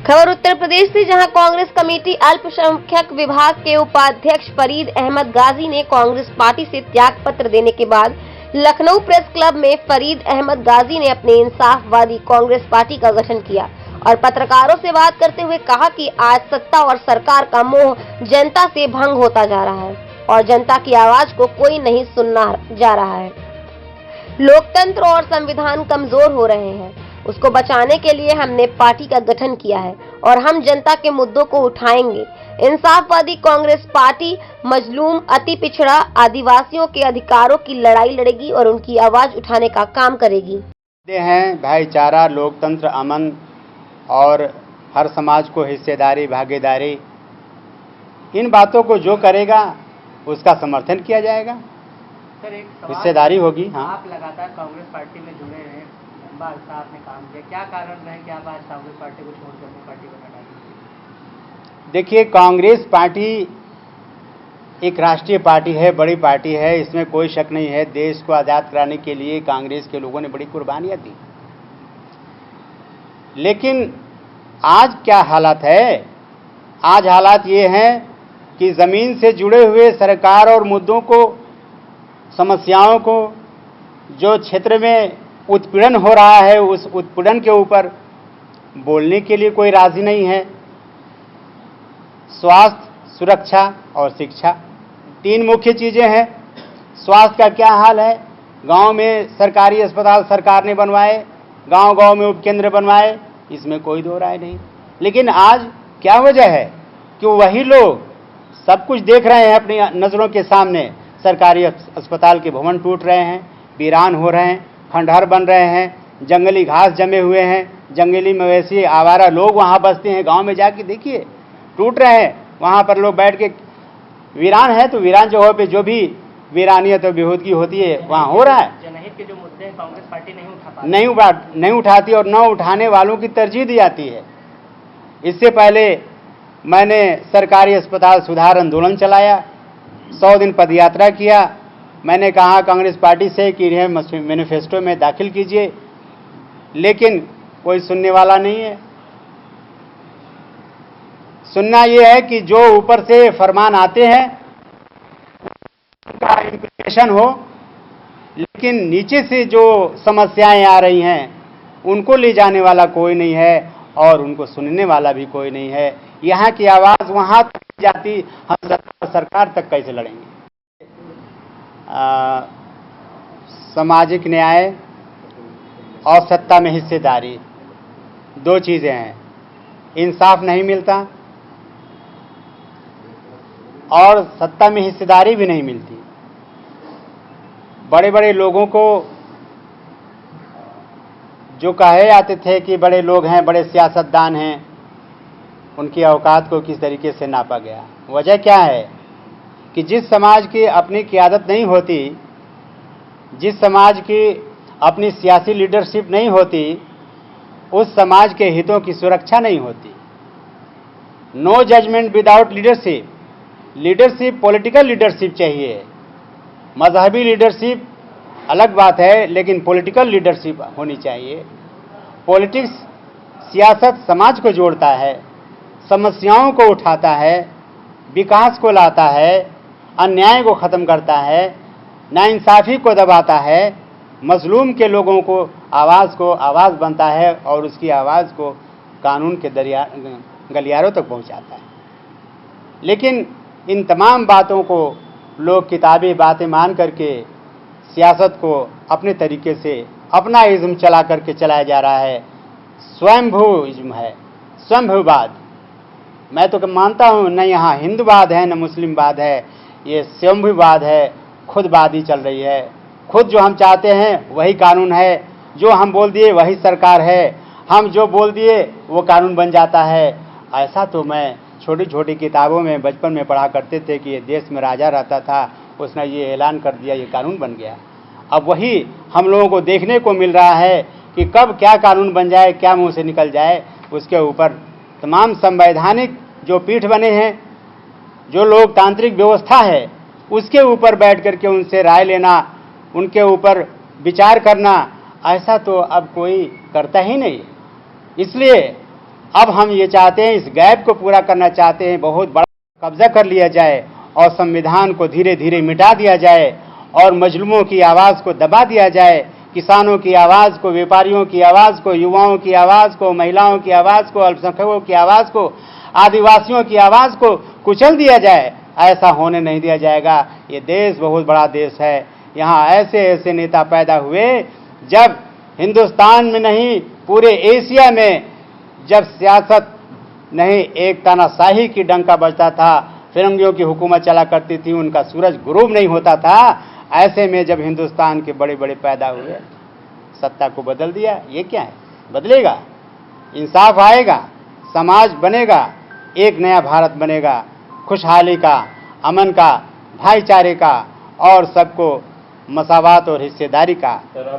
खबर उत्तर प्रदेश से, जहां कांग्रेस कमेटी अल्पसंख्यक विभाग के उपाध्यक्ष फरीद अहमद गाजी ने कांग्रेस पार्टी से त्याग पत्र देने के बाद लखनऊ प्रेस क्लब में फरीद अहमद गाजी ने अपने इंसाफवादी कांग्रेस पार्टी का गठन किया और पत्रकारों से बात करते हुए कहा कि आज सत्ता और सरकार का मोह जनता से भंग होता जा रहा है और जनता की आवाज को कोई नहीं सुनना जा रहा है। लोकतंत्र और संविधान कमजोर हो रहे हैं, उसको बचाने के लिए हमने पार्टी का गठन किया है और हम जनता के मुद्दों को उठाएंगे। इंसाफवादी कांग्रेस पार्टी मजलूम, अति पिछड़ा, आदिवासियों के अधिकारों की लड़ाई लड़ेगी और उनकी आवाज उठाने का काम करेगी। हैं भाईचारा, लोकतंत्र, अमन और हर समाज को हिस्सेदारी, भागीदारी, इन बातों को जो करेगा उसका समर्थन किया जाएगा। सर, एक हिस्सेदारी होगी। हाँ, आप लगातार कांग्रेस पार्टी में जुड़े हैं, लंबा अर्सा आपने काम किया, क्या कारण रहे कि आप आज कांग्रेस पार्टी को छोड़कर अपनी पार्टी बना डाली? देखिए, कांग्रेस पार्टी एक राष्ट्रीय पार्टी है, बड़ी पार्टी है, इसमें कोई शक नहीं है। देश को आज़ाद कराने के लिए कांग्रेस के लोगों ने बड़ी कुर्बानियां दी, लेकिन आज क्या हालात है? आज हालात ये हैं कि ज़मीन से जुड़े हुए सरकार और मुद्दों को, समस्याओं को, जो क्षेत्र में उत्पीड़न हो रहा है, उस उत्पीड़न के ऊपर बोलने के लिए कोई राजी नहीं है। स्वास्थ्य, सुरक्षा और शिक्षा, तीन मुख्य चीज़ें हैं। स्वास्थ्य का क्या हाल है? गांव में सरकारी अस्पताल सरकार ने बनवाए, गांव-गांव में उपकेंद्र बनवाए, इसमें कोई दो राय नहीं। लेकिन आज क्या वजह है कि वही लोग सब कुछ देख रहे हैं अपनी नज़रों के सामने। सरकारी अस्पताल के भवन टूट रहे हैं, वीरान हो रहे हैं, खंडहर बन रहे हैं, जंगली घास जमे हुए हैं, जंगली मवेशी, आवारा लोग वहाँ बसते हैं। गांव में जाके देखिए, टूट रहे हैं, वहाँ पर लोग बैठ के, वीरान है तो वीरान जगह पे जो भी वीरानियत और बेहूदगी होती है वहाँ हो रहा है। जनहित के जो मुद्दे कांग्रेस पार्टी नहीं उठा पाती, नहीं उठाती और न उठाने वालों की तरजीह दी जाती है। इससे पहले मैंने सरकारी अस्पताल सुधार आंदोलन चलाया, 100 दिन पदयात्रा किया। मैंने कहा कांग्रेस पार्टी से कि इन्हें मैनिफेस्टो में दाखिल कीजिए, लेकिन कोई सुनने वाला नहीं है। सुनना यह है कि जो ऊपर से फरमान आते हैं उनका इम्प्लीमेंटेशन हो, लेकिन नीचे से जो समस्याएं आ रही हैं उनको ले जाने वाला कोई नहीं है और उनको सुनने वाला भी कोई नहीं है। यहाँ की आवाज़ वहाँ तक जाती, हम सरकार तक कैसे लड़ेंगे? सामाजिक न्याय और सत्ता में हिस्सेदारी, दो चीज़ें हैं। इंसाफ नहीं मिलता और सत्ता में हिस्सेदारी भी नहीं मिलती। बड़े बड़े लोगों को जो कहे जाते थे कि बड़े लोग हैं, बड़े सियासतदान हैं, उनकी औकात को किस तरीके से नापा गया। वजह क्या है कि जिस समाज की अपनी क़यादत नहीं होती, जिस समाज की अपनी सियासी लीडरशिप नहीं होती, उस समाज के हितों की सुरक्षा नहीं होती। No judgement without leadership. Leadership, political leadership चाहिए। मजहबी लीडरशिप अलग बात है, लेकिन पॉलिटिकल लीडरशिप होनी चाहिए। पॉलिटिक्स, सियासत समाज को जोड़ता है, समस्याओं को उठाता है, विकास को लाता है, अन्याय को ख़त्म करता है, नाइंसाफ़ी को दबाता है, मजलूम के लोगों को आवाज़ बनता है और उसकी आवाज़ को कानून के गलियारों तक पहुंचाता है। लेकिन इन तमाम बातों को लोग किताबी बातें मान करके सियासत को अपने तरीके से अपना इज़्म चला करके चलाया जा रहा है। स्वयंभू इज़्म है, स्वयंभूवाद। मैं तो मानता हूँ न यहाँ हिंदूवाद है न मुस्लिमवाद है, ये स्वयंभूवाद है, खुदवादी चल रही है। खुद जो हम चाहते हैं वही कानून है, जो हम बोल दिए वही सरकार है, हम जो बोल दिए वो कानून बन जाता है। ऐसा तो मैं छोटी छोटी किताबों में बचपन में पढ़ा करते थे कि ये देश में राजा रहता था, उसने ये ऐलान कर दिया, ये कानून बन गया। अब वही हम लोगों को देखने को मिल रहा है कि कब क्या कानून बन जाए, क्या मुंह से निकल जाए। उसके ऊपर तमाम संवैधानिक जो पीठ बने हैं, जो लोकतांत्रिक व्यवस्था है, उसके ऊपर बैठ करके उनसे राय लेना, उनके ऊपर विचार करना, ऐसा तो अब कोई करता ही नहीं। इसलिए अब हम ये चाहते हैं, इस गैप को पूरा करना चाहते हैं, बहुत बड़ा कब्जा कर लिया जाए और संविधान को धीरे धीरे मिटा दिया जाए और मजलूमों की आवाज़ को दबा दिया जाए, किसानों की आवाज़ को, व्यापारियों की आवाज़ को, युवाओं की आवाज़ को, महिलाओं की आवाज़ को, अल्पसंख्यकों की आवाज़ को, आदिवासियों की आवाज़ को कुचल दिया जाए। ऐसा होने नहीं दिया जाएगा। ये देश बहुत बड़ा देश है। यहाँ ऐसे ऐसे नेता पैदा हुए, जब हिंदुस्तान में नहीं पूरे एशिया में जब सियासत नहीं एक तानाशाही की डंका बजता था, फिरंगियों की हुकूमत चला करती थी, उनका सूरज गुरूब नहीं होता था, ऐसे में जब हिंदुस्तान के बड़े बड़े पैदा हुए, सत्ता को बदल दिया। ये क्या है? बदलेगा, इंसाफ आएगा, समाज बनेगा, एक नया भारत बनेगा, खुशहाली का, अमन का, भाईचारे का और सबको मसावात और हिस्सेदारी का।